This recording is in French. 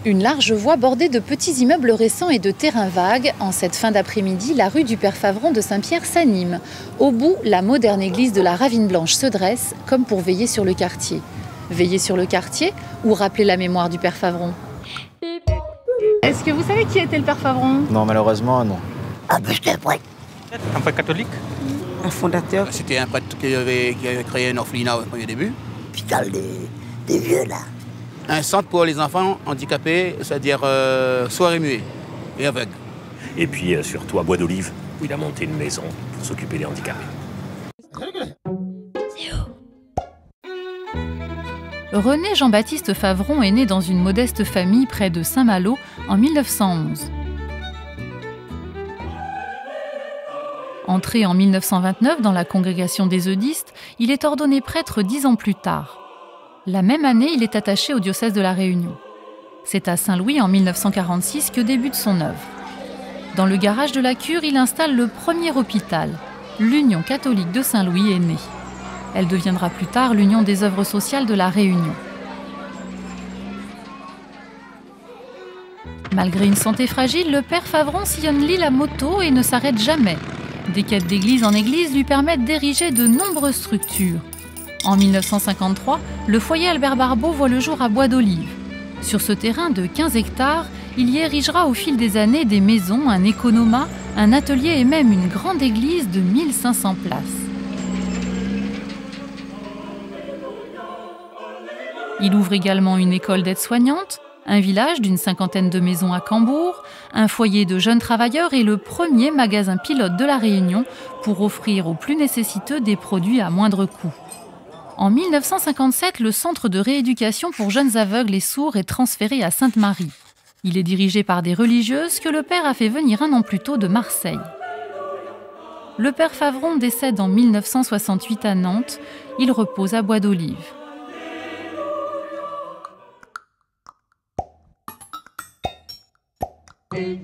Une large voie bordée de petits immeubles récents et de terrains vagues. En cette fin d'après-midi, la rue du Père Favron de Saint-Pierre s'anime. Au bout, la moderne église de la Ravine Blanche se dresse, comme pour veiller sur le quartier. Veiller sur le quartier ou rappeler la mémoire du Père Favron? Est-ce que vous savez qui était le Père Favron? Non, malheureusement, non. Ah ben, j'étais prêt. Un prêtre catholique? Un fondateur. C'était un prêtre qui avait créé un orphelinat au premier début. Hôpital des vieux, là. Un centre pour les enfants handicapés, c'est-à-dire sourds et muets et aveugles. Et puis surtout à Bois d'Olive, où il a monté une maison pour s'occuper des handicapés. René Jean-Baptiste Favron est né dans une modeste famille près de Saint-Malo en 1911. Entré en 1929 dans la congrégation des eudistes, il est ordonné prêtre 10 ans plus tard. La même année, il est attaché au diocèse de La Réunion. C'est à Saint-Louis, en 1946, que débute son œuvre. Dans le garage de la cure, il installe le premier hôpital. L'Union catholique de Saint-Louis est née. Elle deviendra plus tard l'Union des œuvres sociales de La Réunion. Malgré une santé fragile, le Père Favron sillonne l'île à moto et ne s'arrête jamais. Des quêtes d'église en église lui permettent d'ériger de nombreuses structures. En 1953, le foyer Albert Barbeau voit le jour à Bois d'Olive. Sur ce terrain de 15 hectares, il y érigera au fil des années des maisons, un économat, un atelier et même une grande église de 1500 places. Il ouvre également une école d'aide-soignante, un village d'une 50aine de maisons à Cambourg, un foyer de jeunes travailleurs et le premier magasin pilote de La Réunion pour offrir aux plus nécessiteux des produits à moindre coût. En 1957, le centre de rééducation pour jeunes aveugles et sourds est transféré à Sainte-Marie. Il est dirigé par des religieuses que le père a fait venir un an plus tôt de Marseille. Le Père Favron décède en 1968 à Nantes. Il repose à Bois d'Olive. Et